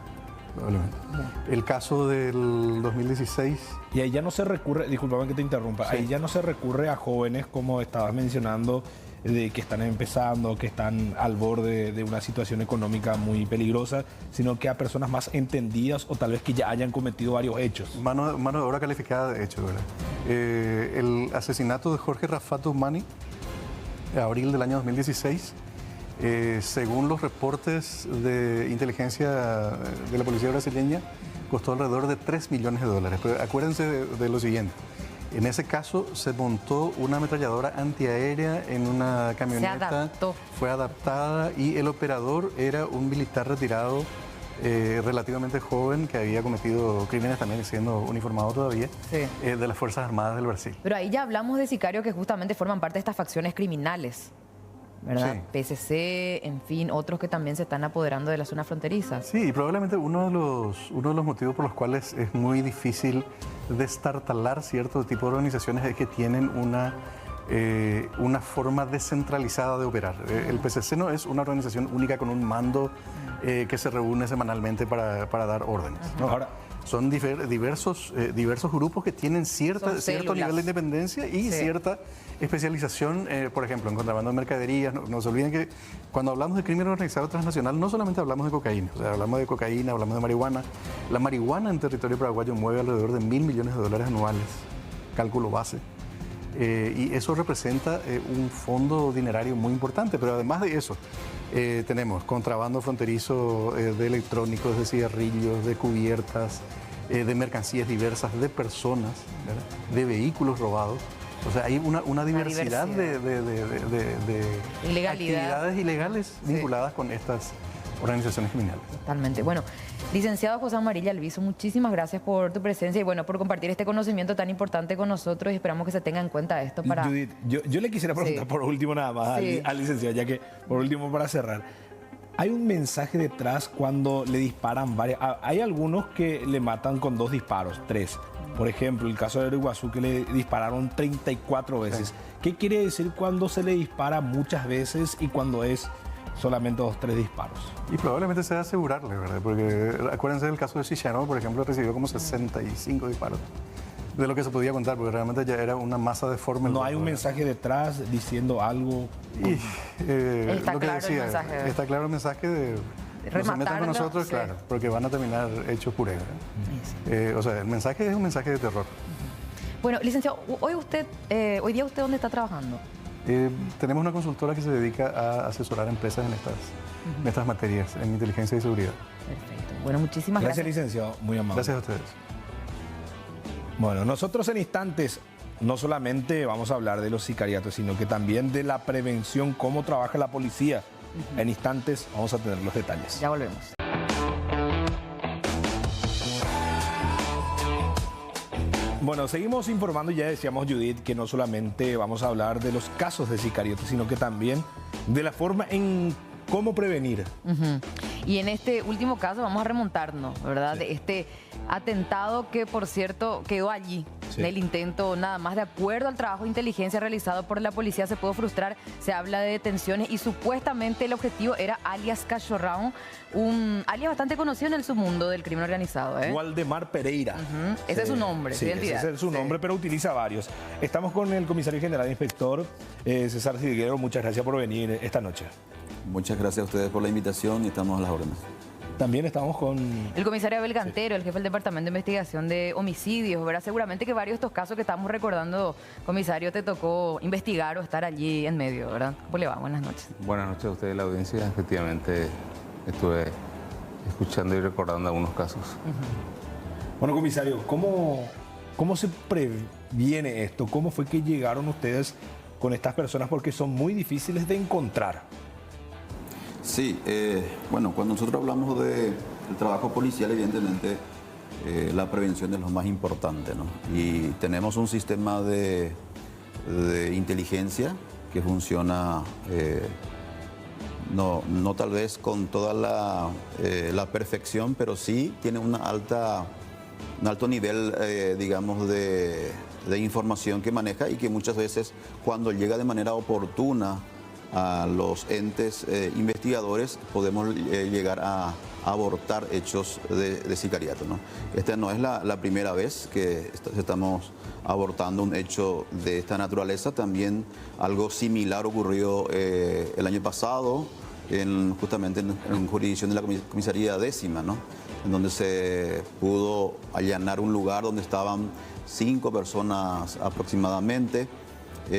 El caso del 2016... Y ahí ya no se recurre, discúlpame que te interrumpa, Sí. ahí ya no se recurre a jóvenes como estabas mencionando, de que están empezando, que están al borde de una situación económica muy peligrosa, sino que a personas más entendidas o tal vez que ya hayan cometido varios hechos. Mano de obra calificada, de hecho, ¿verdad? El asesinato de Jorge Raffato Mani, en abril del año 2016, según los reportes de inteligencia de la policía brasileña, costó alrededor de $3 millones. Pero acuérdense de lo siguiente. En ese caso se montó una ametralladora antiaérea en una camioneta. Se adaptó. Fue adaptada y el operador era un militar retirado relativamente joven que había cometido crímenes también siendo uniformado todavía Sí. de las Fuerzas Armadas del Brasil. Pero ahí ya hablamos de sicarios que justamente forman parte de estas facciones criminales, ¿verdad? Sí. PSC, en fin, otros que también se están apoderando de las zonas fronterizas. Sí, y probablemente uno de los motivos por los cuales es muy difícil destartalar cierto tipo de organizaciones es que tienen una forma descentralizada de operar. El PCC no es una organización única con un mando que se reúne semanalmente para dar órdenes. ¿no? Ahora, son diversos grupos que tienen cierto células. nivel de independencia y Sí. cierta especialización, por ejemplo, en contrabando de mercaderías. No se olviden que cuando hablamos de crimen organizado transnacional no solamente hablamos de cocaína, o sea, hablamos de cocaína, hablamos de marihuana. La marihuana en territorio paraguayo mueve alrededor de $1.000 millones anuales, cálculo base. Y eso representa un fondo dinerario muy importante, pero además de eso, tenemos contrabando fronterizo de electrónicos, de cigarrillos, de cubiertas, de mercancías diversas, de personas, ¿verdad? De vehículos robados. O sea, hay una diversidad de Ilegalidad. actividades ilegales Sí. vinculadas con estas organizaciones criminales. Totalmente. Bueno, licenciado José Amarilla Alviso, muchísimas gracias por tu presencia y bueno, por compartir este conocimiento tan importante con nosotros y esperamos que se tenga en cuenta esto para... Judith, yo le quisiera preguntar Sí. por último nada más Sí. al licenciado, ya que por último para cerrar. Hay un mensaje detrás cuando le disparan varias. Hay algunos que le matan con 2 disparos, 3. Por ejemplo, el caso de Iguazú que le dispararon 34 veces. Sí. ¿Qué quiere decir cuando se le dispara muchas veces y cuando es solamente 2 o 3 disparos? Y probablemente sea asegurarle, ¿verdad? Porque acuérdense del caso de Chicharro, por ejemplo, recibió como 65 disparos. De lo que se podía contar, porque realmente ya era una masa deforme. No hay un mensaje detrás diciendo algo. Y, Está lo que claro el decía, mensaje. está claro el mensaje de... No se metan Rematarlo, con nosotros, sí. claro, porque van a terminar hechos puré. ¿Verdad? O sea, el mensaje es un mensaje de terror. Bueno, licenciado, hoy día usted ¿dónde está trabajando? Tenemos una consultora que se dedica a asesorar empresas en estas materias, en inteligencia y seguridad. Perfecto. Bueno, muchísimas Gracias, gracias. licenciado. Muy amable. Gracias a ustedes. Bueno, nosotros en instantes no solamente vamos a hablar de los sicariatos, sino que también de la prevención, cómo trabaja la policía. En instantes vamos a tener los detalles. Ya volvemos. Bueno, seguimos informando, ya decíamos, Judith, que no solamente vamos a hablar de los casos de sicariatos, sino que también de la forma en cómo prevenir. Y en este último caso vamos a remontarnos, ¿verdad? Sí. De este atentado que, por cierto, quedó allí. Sí. El intento, nada más de acuerdo al trabajo de inteligencia realizado por la policía, se pudo frustrar. Se habla de detenciones y supuestamente el objetivo era alias Cachorrao, un alias bastante conocido en el submundo del crimen organizado. Waldemar Pereira. Ese es su nombre, sí, su identidad. ese es su nombre, pero utiliza varios. Estamos con el comisario general inspector César Silguero. Muchas gracias por venir esta noche. Muchas gracias a ustedes por la invitación y estamos a las órdenes. También estamos con... El comisario Abel Cantero, el jefe del Departamento de Investigación de Homicidios, ¿verdad? Seguramente que varios de estos casos que estamos recordando, comisario, te tocó investigar o estar allí en medio, ¿verdad? ¿Cómo le va? Buenas noches. Buenas noches a ustedes, la audiencia. Efectivamente, estuve escuchando y recordando algunos casos. Bueno, comisario, ¿cómo se previene esto? ¿Cómo fue que llegaron ustedes con estas personas? Porque son muy difíciles de encontrar. Sí, bueno, cuando nosotros hablamos del trabajo policial, evidentemente la prevención es lo más importante, ¿no? Y tenemos un sistema de inteligencia que funciona, no tal vez con toda la perfección, pero sí tiene un alto nivel, digamos, de información que maneja y que muchas veces cuando llega de manera oportuna a los entes investigadores podemos llegar a abortar hechos de sicariato, ¿no? Esta no es la primera vez que estamos abortando un hecho de esta naturaleza. También algo similar ocurrió el año pasado, justamente en jurisdicción de la comisaría 10ª, ¿no? En donde se pudo allanar un lugar donde estaban 5 personas aproximadamente.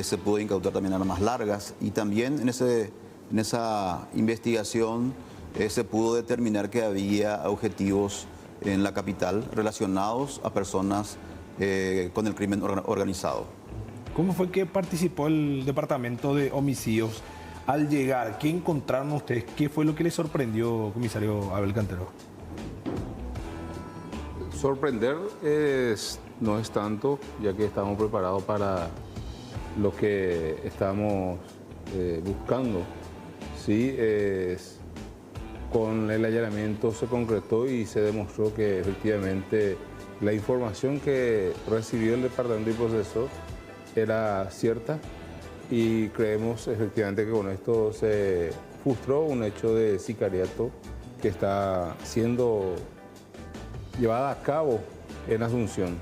Se pudo incautar también armas largas y también en esa investigación se pudo determinar que había objetivos en la capital relacionados a personas con el crimen organizado. ¿Cómo fue que participó el Departamento de Homicidios al llegar? ¿Qué encontraron ustedes? ¿Qué fue lo que les sorprendió, comisario Abel Cantero? Sorprender no es tanto, ya que estamos preparados para lo que estamos buscando. Sí, con el allanamiento se concretó y se demostró que efectivamente la información que recibió el Departamento de Proceso era cierta y creemos efectivamente que con esto se frustró un hecho de sicariato que está siendo llevada a cabo en Asunción,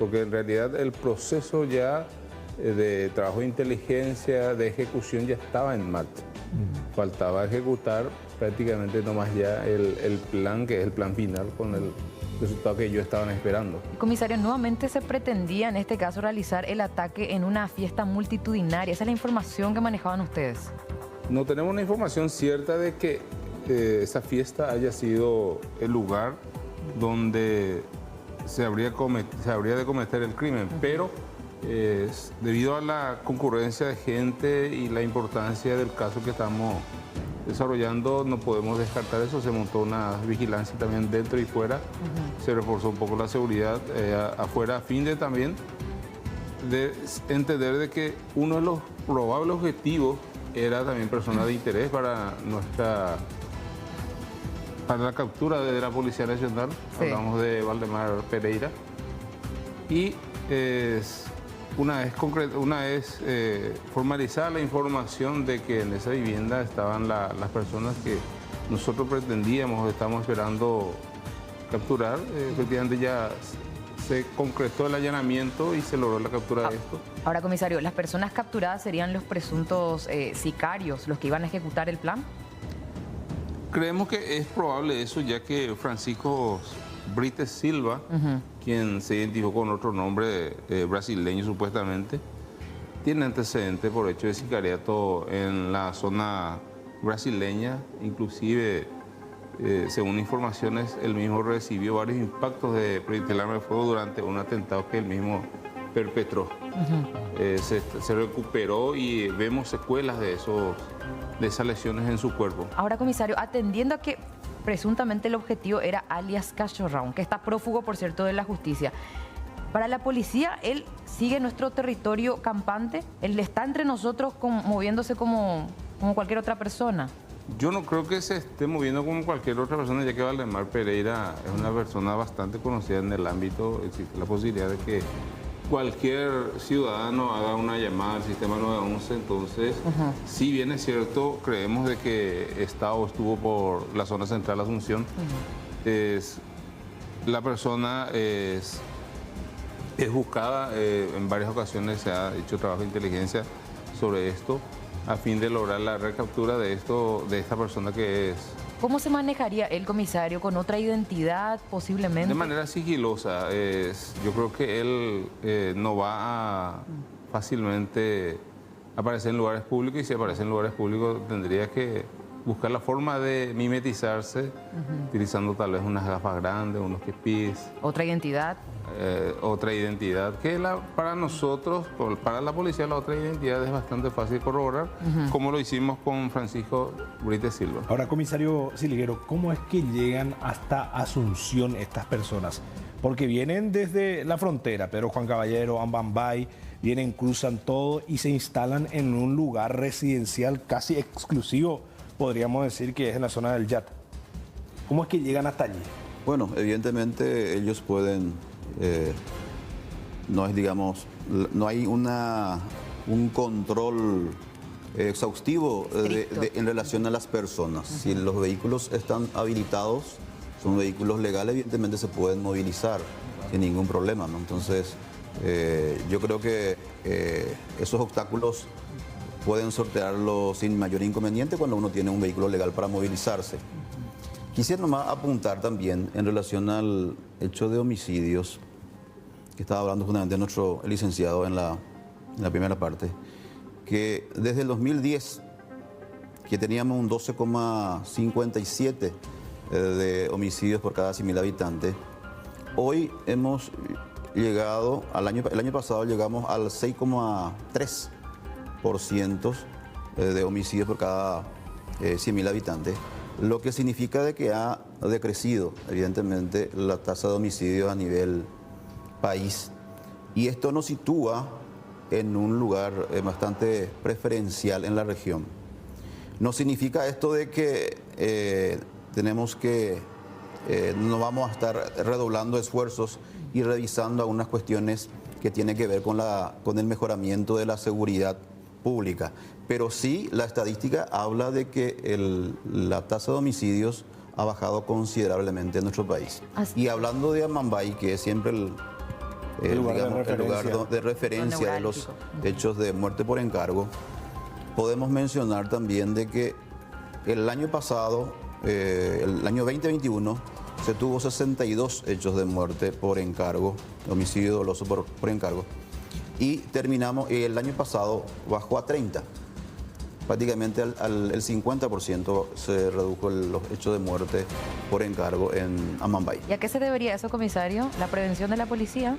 porque en realidad el proceso ya de trabajo de inteligencia, de ejecución ya estaba en marcha. Faltaba ejecutar prácticamente nomás ya el plan, que es el plan final con el resultado que ellos estaban esperando. Comisario, nuevamente se pretendía en este caso realizar el ataque en una fiesta multitudinaria. ¿Esa es la información que manejaban ustedes? No tenemos una información cierta de que esa fiesta haya sido el lugar donde se habría de cometer el crimen, pero debido a la concurrencia de gente y la importancia del caso que estamos desarrollando, no podemos descartar eso. Se montó una vigilancia también dentro y fuera, se reforzó un poco la seguridad afuera, a fin de también de entender de que uno de los probables objetivos era también personas de interés para la captura de la Policía Nacional. Sí. Hablamos de Valdemar Pereira. Y una vez formalizada la información de que en esa vivienda estaban las personas que nosotros pretendíamos, estamos esperando capturar, efectivamente ya se concretó el allanamiento y se logró la captura de esto. Ahora, comisario, ¿las personas capturadas serían los presuntos sicarios, los que iban a ejecutar el plan? Creemos que es probable eso, ya que Francisco Brites Silva, quien se identificó con otro nombre brasileño supuestamente, tiene antecedentes por hecho de sicariato en la zona brasileña. Inclusive, según informaciones, él mismo recibió varios impactos de proyectil de arma de fuego durante un atentado que él mismo perpetró. Se recuperó y vemos secuelas de esas lesiones en su cuerpo. Ahora, comisario, atendiendo a que presuntamente el objetivo era alias Cachorrón, que está prófugo, por cierto, de la justicia. Para la policía, él sigue nuestro territorio campante, él está entre nosotros moviéndose como cualquier otra persona. Yo no creo que se esté moviendo como cualquier otra persona, ya que Valdemar Pereira es una persona bastante conocida en el ámbito. Existe la posibilidad de que cualquier ciudadano haga una llamada al sistema 911, entonces, si bien es cierto, creemos de que estuvo por la zona central de Asunción, la persona es buscada, en varias ocasiones se ha hecho trabajo de inteligencia sobre esto, a fin de lograr la recaptura de esta persona que es. ¿Cómo se manejaría el comisario? ¿Con otra identidad posiblemente? De manera sigilosa. Yo creo que él no va a fácilmente aparecer en lugares públicos, y si aparece en lugares públicos tendría que buscar la forma de mimetizarse, utilizando tal vez unas gafas grandes, unos kepis. ¿Otra identidad? Otra identidad, que para nosotros, para la policía, la otra identidad es bastante fácil de corroborar, como lo hicimos con Francisco Brites Silva. Ahora, comisario Siliguero, ¿cómo es que llegan hasta Asunción estas personas? porque vienen desde la frontera, Pedro Juan Caballero, Ambambay, vienen, cruzan todo y se instalan en un lugar residencial casi exclusivo, podríamos decir que es en la zona del Yat. ¿Cómo es que llegan hasta allí? Bueno, evidentemente ellos pueden, no es, digamos, no hay un control exhaustivo en relación a las personas. Si los vehículos están habilitados, son vehículos legales, evidentemente se pueden movilizar sin ningún problema, ¿no? Entonces, yo creo que esos obstáculos pueden sortearlo sin mayor inconveniente cuando uno tiene un vehículo legal para movilizarse. Quisiera nomás apuntar también en relación al hecho de homicidios, que estaba hablando justamente nuestro licenciado en la primera parte, que desde el 2010, que teníamos un 12,57 de homicidios por cada 100.000 habitantes, hoy hemos llegado, el año pasado llegamos al 6,3% de homicidios por cada 100.000 habitantes, lo que significa de que ha decrecido evidentemente la tasa de homicidios a nivel país, y esto nos sitúa en un lugar bastante preferencial en la región. No significa esto de que tenemos que, no vamos a estar redoblando esfuerzos y revisando algunas cuestiones que tienen que ver con el mejoramiento de la seguridad pública. Pero sí, la estadística habla de que la tasa de homicidios ha bajado considerablemente en nuestro país. Y hablando de Ambambay, que es siempre el lugar de referencia de los hechos de muerte por encargo, podemos mencionar también de que el año pasado, el año 2021, se tuvo 62 hechos de muerte por encargo, homicidio doloso por encargo, y terminamos, el año pasado bajó a 30. Prácticamente el 50% se redujo los hechos de muerte por encargo en Ambambay. ¿Y a qué se debería eso, comisario? ¿La prevención de la policía?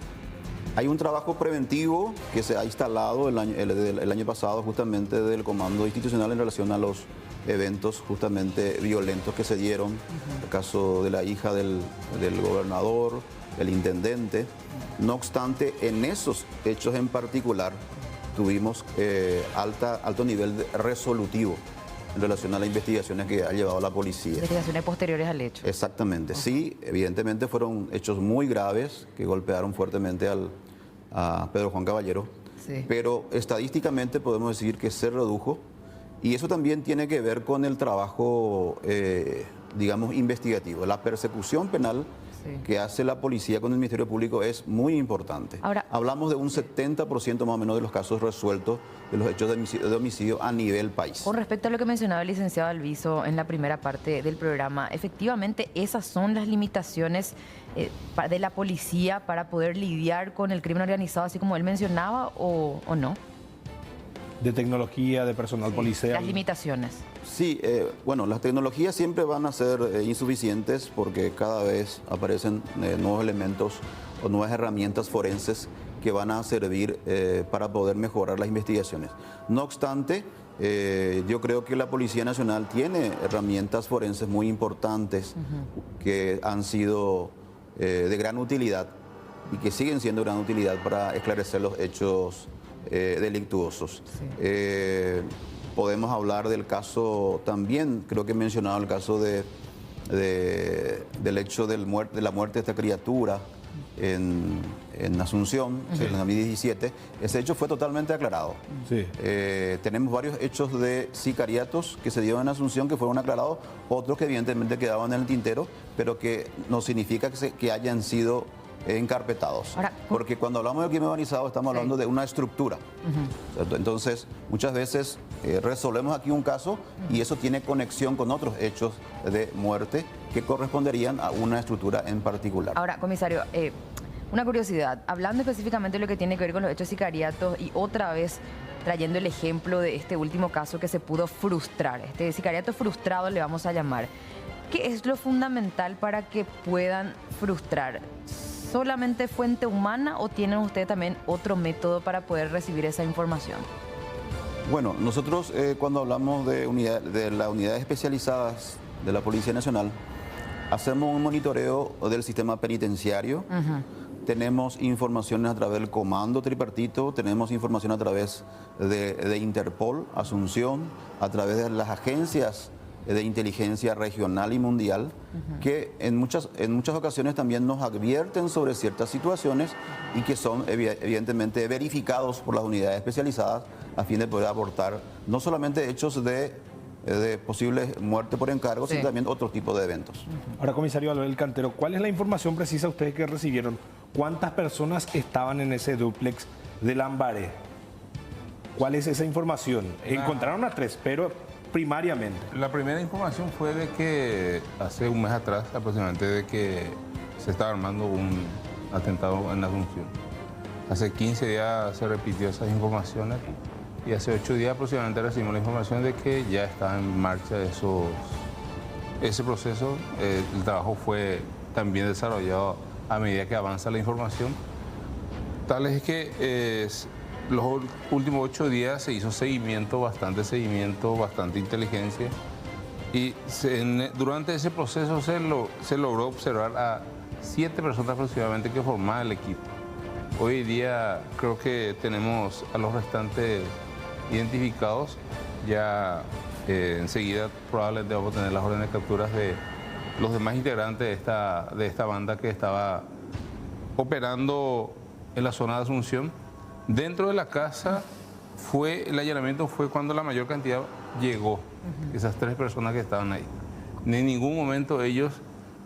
Hay un trabajo preventivo que se ha instalado el año pasado justamente del Comando Institucional en relación a los eventos justamente violentos que se dieron, el caso de la hija del gobernador, el intendente. No obstante, en esos hechos en particular tuvimos alto nivel resolutivo en relación a las investigaciones que ha llevado la policía. Investigaciones posteriores al hecho. Exactamente, sí, evidentemente fueron hechos muy graves que golpearon fuertemente a Pedro Juan Caballero, sí. Pero estadísticamente podemos decir que se redujo, y eso también tiene que ver con el trabajo, digamos, investigativo. La persecución penal que hace la policía con el Ministerio Público es muy importante. Ahora, hablamos de un 70% más o menos de los casos resueltos de los hechos de homicidio a nivel país. Con respecto a lo que mencionaba el licenciado Alviso en la primera parte del programa, efectivamente esas son las limitaciones de la policía para poder lidiar con el crimen organizado, así como él mencionaba, o no. De tecnología, de personal policial. Las limitaciones. Sí, bueno, las tecnologías siempre van a ser insuficientes porque cada vez aparecen nuevos elementos o nuevas herramientas forenses que van a servir para poder mejorar las investigaciones. No obstante, yo creo que la Policía Nacional tiene herramientas forenses muy importantes que han sido de gran utilidad y que siguen siendo de gran utilidad para esclarecer los hechos delictuosos. Sí. Podemos hablar del caso también, creo que he mencionado el caso del hecho de la muerte de esta criatura en Asunción, en el 2017. Ese hecho fue totalmente aclarado. Sí. Tenemos varios hechos de sicariatos que se dieron en Asunción que fueron aclarados, otros que evidentemente quedaban en el tintero, pero que no significa que hayan sido encarpetados. Ahora, porque cuando hablamos de crimen organizado estamos hablando de una estructura. Entonces, muchas veces resolvemos aquí un caso y eso tiene conexión con otros hechos de muerte que corresponderían a una estructura en particular. Ahora, comisario, una curiosidad, hablando específicamente de lo que tiene que ver con los hechos sicariatos y otra vez trayendo el ejemplo de este último caso que se pudo frustrar, este sicariato frustrado le vamos a llamar. ¿Qué es lo fundamental para que puedan frustrar? ¿Solamente fuente humana o tienen ustedes también otro método para poder recibir esa información? Bueno, nosotros cuando hablamos de las unidades especializadas de la Policía Nacional, hacemos un monitoreo del sistema penitenciario. Tenemos informaciones a través del comando tripartito, tenemos información a través de Interpol, Asunción, a través de las agencias de inteligencia regional y mundial, que en muchas ocasiones también nos advierten sobre ciertas situaciones y que son evidentemente verificados por las unidades especializadas a fin de poder abortar no solamente hechos de posibles muerte por encargo, sino también otro tipo de eventos. Ahora, comisario Abel Cantero, ¿cuál es la información precisa ustedes que recibieron? ¿Cuántas personas estaban en ese dúplex de Lambaré? ¿Cuál es esa información? Encontraron a 3, pero primariamente. La primera información fue de que hace un mes atrás aproximadamente de que se estaba armando un atentado en Asunción. Hace 15 días se repitió esas informaciones y hace 8 días aproximadamente recibimos la información de que ya está en marcha ese proceso. El trabajo fue también desarrollado a medida que avanza la información. Tal es que los últimos 8 días se hizo bastante inteligencia y durante ese proceso se logró observar a 7 personas aproximadamente que formaban el equipo. Hoy día creo que tenemos a los restantes identificados, ya enseguida probablemente vamos a tener las órdenes de capturas de los demás integrantes de esta banda que estaba operando en la zona de Asunción. Dentro de la casa el allanamiento fue cuando la mayor cantidad llegó, esas 3 personas que estaban ahí. En ningún momento ellos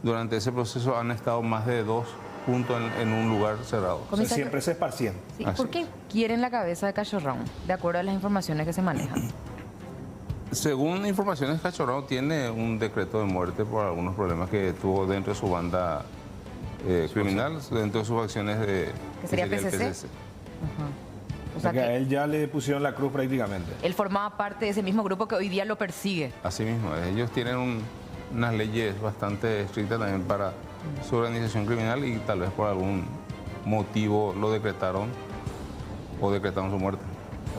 durante ese proceso han estado más de 2 juntos en un lugar cerrado. O sea, siempre se esparcían. Sí, ¿por qué quieren la cabeza de Cachorrón, de acuerdo a las informaciones que se manejan? Según informaciones, Cachorrón tiene un decreto de muerte por algunos problemas que tuvo dentro de su banda criminal, dentro de sus acciones de... ¿Que sería el PCC? O sea que a él ya le pusieron la cruz prácticamente. Él formaba parte de ese mismo grupo que hoy día lo persigue. Así mismo, ellos tienen unas leyes bastante estrictas también para su organización criminal y tal vez por algún motivo lo decretaron o decretaron su muerte.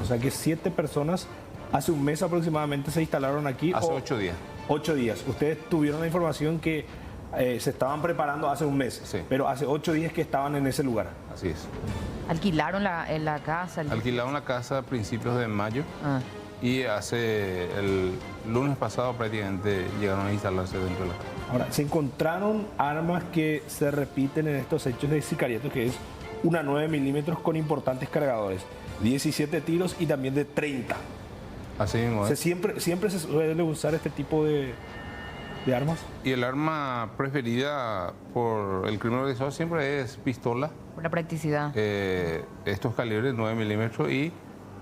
O sea que 7 personas hace un mes aproximadamente se instalaron aquí. Hace 8 días. 8 días. Ustedes tuvieron la información que se estaban preparando hace un mes, sí, pero hace 8 días que estaban en ese lugar. Así es. ¿Alquilaron la casa? Alquilaron la casa a principios de mayo y el lunes pasado prácticamente llegaron a instalarse dentro de la casa. Ahora, se encontraron armas que se repiten en estos hechos de sicariato, que es una 9 milímetros con importantes cargadores, 17 tiros y también de 30. Así mismo. O sea, siempre se suele usar este tipo de armas. Y el arma preferida por el crimen organizado siempre es pistola. Por la practicidad. Estos calibres 9 milímetros y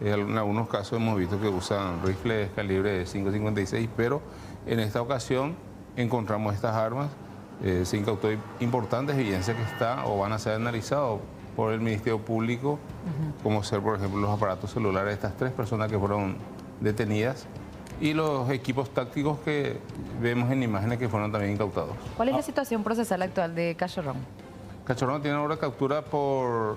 en algunos casos hemos visto que usan rifles calibre 5.56, pero en esta ocasión encontramos estas armas. Se incautó importantes evidencias que están o van a ser analizados por el Ministerio Público, como ser, por ejemplo, los aparatos celulares de estas 3 personas que fueron detenidas y los equipos tácticos que vemos en imágenes que fueron también incautados. ¿Cuál es la situación procesal actual de Cachorrón? Cachorrón tiene ahora captura por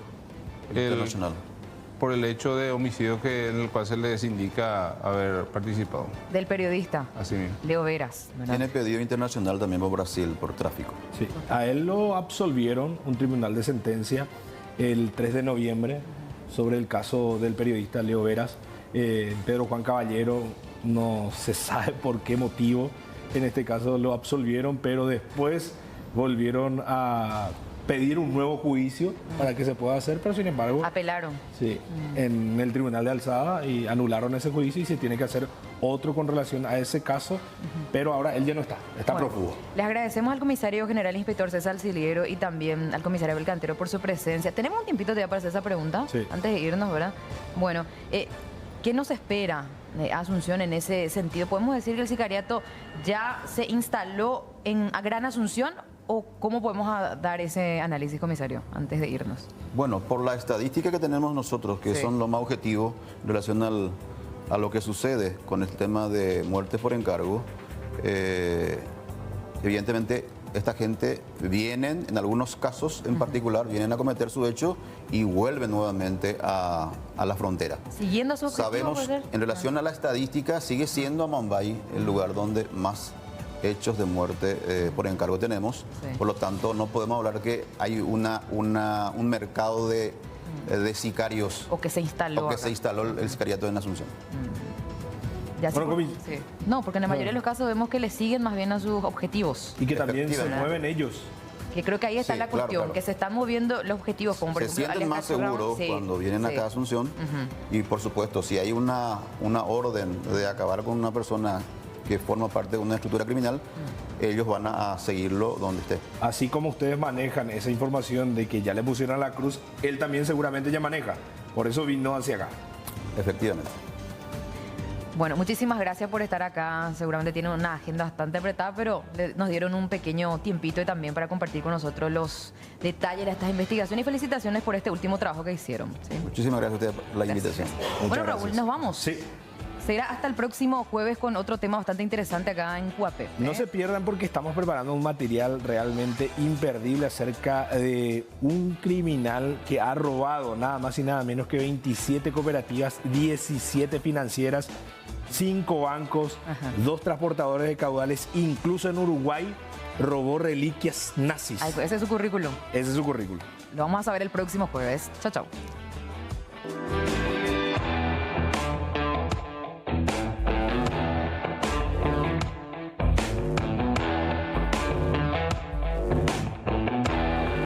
el hecho de homicidio en el cual se les indica haber participado. Del periodista. Así mismo. Leo Veras, ¿verdad? Tiene pedido internacional también por Brasil por tráfico. Sí. A él lo absolvieron un tribunal de sentencia el 3 de noviembre sobre el caso del periodista Leo Veras. Pedro Juan Caballero, no se sabe por qué motivo en este caso lo absolvieron, pero después volvieron a pedir un nuevo juicio para que se pueda hacer, pero sin embargo... Apelaron. Sí, en el Tribunal de Alzada y anularon ese juicio y se tiene que hacer otro con relación a ese caso, pero ahora él ya no está prófugo. Les agradecemos al comisario general inspector César Siliero y también al comisario Abel Cantero por su presencia. ¿Tenemos un tiempito todavía para hacer esa pregunta? Sí. Antes de irnos, ¿verdad? Bueno, ¿qué nos espera Asunción en ese sentido? ¿Podemos decir que el sicariato ya se instaló a Gran Asunción o cómo podemos dar ese análisis, comisario, antes de irnos? Bueno, por la estadística que tenemos nosotros, que son lo más objetivo en relación a lo que sucede con el tema de muertes por encargo, evidentemente esta gente vienen, en algunos casos en particular, vienen a cometer su hecho y vuelven nuevamente a la frontera. Siguiendo su objetivo, sabemos, en relación a la estadística, sigue siendo Amambay el lugar donde más hechos de muerte por encargo tenemos. Sí. Por lo tanto, no podemos hablar que hay un mercado de sicarios O que se instaló. o que acá. se instaló el sicariato en Asunción. Ya Bueno, Comi- sí. No, porque en la mayoría de los casos vemos que le siguen más bien a sus objetivos. Y que también se Efectivamente. mueven ellos. Que creo que ahí está Sí, la claro, cuestión, claro. que se están moviendo los objetivos, como por Se ejemplo sienten más Alias seguros sí, cuando vienen sí. acá a Asunción y por supuesto si hay una orden de acabar con una persona que forma parte de una estructura criminal, ellos van a seguirlo donde esté. Así como ustedes manejan esa información de que ya le pusieron la cruz, él también seguramente ya maneja. Por eso vino hacia acá. Efectivamente. Bueno, muchísimas gracias por estar acá. Seguramente tienen una agenda bastante apretada, pero nos dieron un pequeño tiempito y también para compartir con nosotros los detalles de estas investigaciones y felicitaciones por este último trabajo que hicieron. ¿sí? Muchísimas gracias a ustedes por la invitación. Muchas Bueno, Raúl, gracias. nos vamos. Sí. Será hasta el próximo jueves con otro tema bastante interesante acá en Cuape. No se pierdan porque estamos preparando un material realmente imperdible acerca de un criminal que ha robado nada más y nada menos que 27 cooperativas, 17 financieras, 5 bancos, 2 transportadores de caudales, incluso en Uruguay robó reliquias nazis. Ay, pues ese es su currículum. Ese es su currículum. Lo vamos a saber el próximo jueves. Chao, chao.